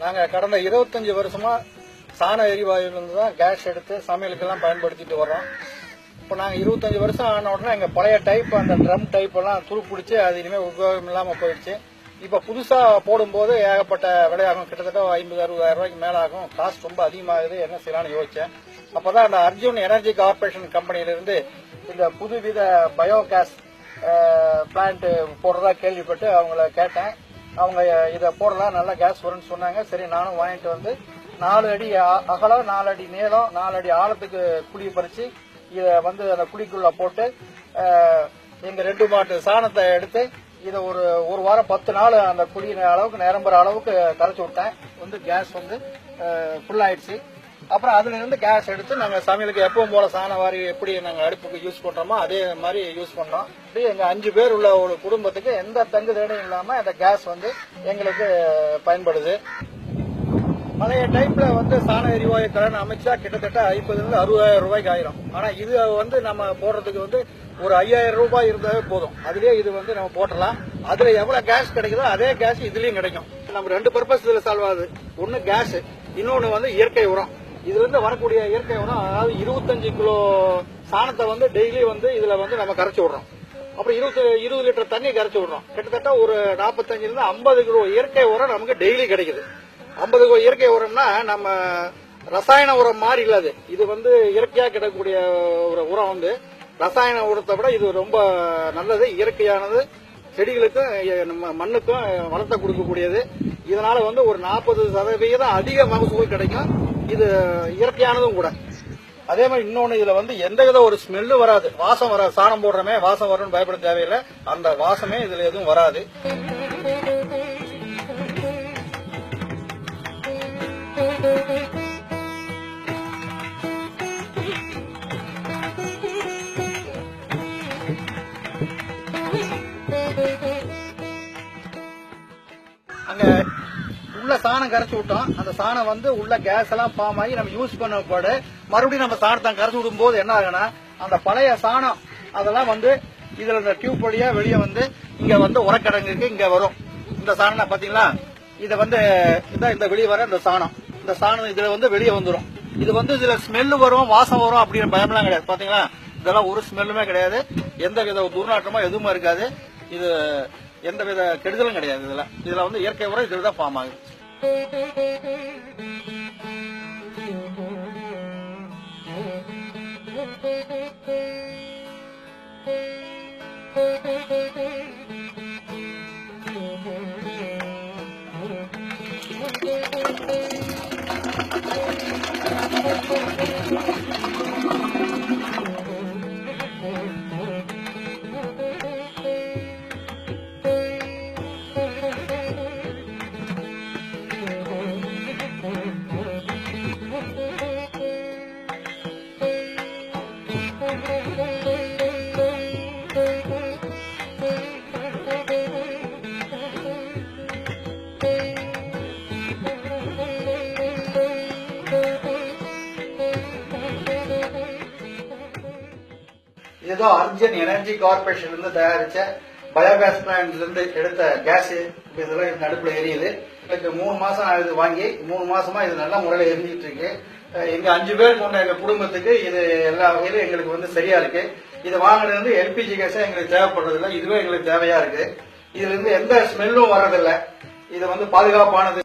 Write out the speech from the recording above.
நாங்க கடந்த 25 வருஷமா சாண எரிவாயுலேருந்து தான் கேஸ் எடுத்து சமையலுக்கெல்லாம் பயன்படுத்திட்டு வரோம். இப்போ நாங்கள் 25 வருஷம் ஆன உடனே எங்கள் பழைய டைப் அந்த ட்ரம் டைப் எல்லாம் துருப்பிடிச்சு அது இனிமேல் உபயோகம் இல்லாமல் போயிடுச்சு. இப்போ புதுசாக போடும்போது ஏகப்பட்ட விலையாகும், கிட்டத்தட்ட 50-60 ரூபாய்க்கு மேலே ஆகும். காஸ்ட் ரொம்ப அதிகமாகுது, என்ன செய்யலாம்னு யோசிச்சேன். அப்போதான் அந்த அர்ஜுன் எனர்ஜி கார்பரேஷன் கம்பெனியிலிருந்து இந்த புதுவித பயோகேஸ் பிளான்ட் போடுறதா கேள்விப்பட்டு அவங்கள கேட்டேன். அவங்க இதை போடலாம், நல்லா கேஸ் வரும்னு சொன்னாங்க. சரி, நானும் வாங்கிட்டு வந்து 4 அடி அகலம், 4 அடி நீளம், 4 அடி ஆழத்துக்கு குழி பறிச்சு இதை வந்து அந்த குழிக்குள்ள போட்டு எங்க 2 மாட்டு சாணத்தை எடுத்து இதை ஒரு வாரம் 10 நாள் அந்த குழி அளவுக்கு நிரம்புற அளவுக்கு கரைச்சி விட்டேன். வந்து கேஸ் வந்து ஃபுல் ஆயிடுச்சு. அப்புறம் அதுல இருந்து கேஸ் எடுத்து நாங்க சமையலுக்கு எப்பவும் போல சாணவாரி எப்படி நாங்க அடுப்புக்கு யூஸ் பண்றோமோ அதே மாதிரி யூஸ் பண்றோம். எங்க 5 பேர் உள்ள ஒரு குடும்பத்துக்கு எந்த தங்கு தேடும் இல்லாம அந்த கேஸ் வந்து எங்களுக்கு பயன்படுது. பழைய டைப்ல வந்து சாண எரிவாயு கலன் அமைச்சா கிட்டத்தட்ட 50-60 ரூபாய்க்கு ஆயிரும். ஆனா இது வந்து நம்ம போடுறதுக்கு வந்து ஒரு 5000 ரூபாய் இருந்தாவே போதும். அதுலயே இது வந்து நம்ம போட்டலாம். அதுல எவ்வளவு கேஸ் கிடைக்குதோ அதே கேஸ் இதுலயும் கிடைக்கும். நம்ம 2 பர்பஸ் இதுல சால்வ் ஆகுது. ஒன்னு கேஸ், இன்னொன்னு வந்து இயற்கை உரம். இதுல இருந்து வரக்கூடிய இயற்கை உரம், அதாவது 25 கிலோ சாணத்தை வந்து டெய்லி வந்து இதுல வந்து நம்ம கரைச்சி விடுறோம். அப்புறம் 20 லிட்டர் தண்ணி கரைச்சி விடுறோம். கிட்டத்தட்ட ஒரு 45-50 கிலோ இயற்கை உரம் நமக்கு டெய்லி கிடைக்குது. 50 கிலோ இயற்கை உரம்னா நம்ம ரசாயன உரம் மாதிரி இல்லாது. இது வந்து இயற்கையா கிடைக்கக்கூடிய ஒரு உரம். வந்து ரசாயன உரத்தை விட இது ரொம்ப நல்லது, இயற்கையானது, செடிகளுக்கும் நம்ம மண்ணுக்கும் வளர்த்த கொடுக்கக்கூடியது. இதனால வந்து ஒரு 40% அதிக மகசூல் கிடைக்கும். இது இயற்கையானதும் கூட. அதே மாதிரி இன்னொன்னு, இதுல வந்து எந்தவித ஒரு ஸ்மெல்லு வராது, வாசம் வராது. சாணம் போடுறமே வாசம் வரும்னு பயப்பட தேவையில்லை. அந்த வாசமே இதுல எதுவும் வராது. அங்க உள்ள சாணம் கரைச்சி விட்டோம். அந்த சாணம் வந்து உள்ள கேஸ் எல்லாம் ஃபார்ம் ஆகி நம்ம யூஸ் பண்ண போது மறுபடியும் நம்ம சாணத்தை கரைச்சி விடும் போது என்ன ஆகுனா, அந்த பழைய சாணம் அதெல்லாம் வந்து இதுல இந்த டியூப் வழியா வெளியே வந்து இங்க வந்து உரக்கிடங்குக்கு இங்க வரும். இந்த சாணம் பாத்தீங்களா, இத வந்து இந்த வெளியே வர இந்த சாணம் இதுல வந்து வெளியே வந்துடும். இது வந்து இதுல ஸ்மெல்லு வரும், வாசம் வரும் அப்படின்னு பயம்லாம் கிடையாது. பாத்தீங்களா, இதெல்லாம் ஒரு ஸ்மெல்லுமே கிடையாது, எந்த வித துர்நாற்றமோ எதுவுமே இருக்காது. இது எந்த வித கெடுதலும் கிடையாது. இதுல வந்து இயற்கை உரம் இதுல தான் ஃபார்ம் ஆகுது. ஏதோ அர்ஜுன் எனர்ஜி கார்பரேஷன் இருந்து தயாரிச்ச பயோகேஸ் பிளான்ட்ல இருந்து எடுத்த கேஸ் இதெல்லாம் இந்த அடுப்புல எரியுது. எனக்கு 3 மாசம் ஆகுது வாங்கி. 3 மாசமா இது நல்ல முறையில எரிஞ்சிட்டு இருக்கு. எங்க 5 பேர் கொண்ட எங்க குடும்பத்துக்கு இது எல்லா வகையிலும் எங்களுக்கு வந்து சரியா இருக்கு. இது வாங்குறது வந்து எல்பிஜி கேஸா எங்களுக்கு தேவைப்படுறது இல்லை, இதுவே எங்களுக்கு தேவையா இருக்கு. இதுல இருந்து எந்த ஸ்மெல்லும் வர்றதில்லை. இது வந்து பாதுகாப்பானது.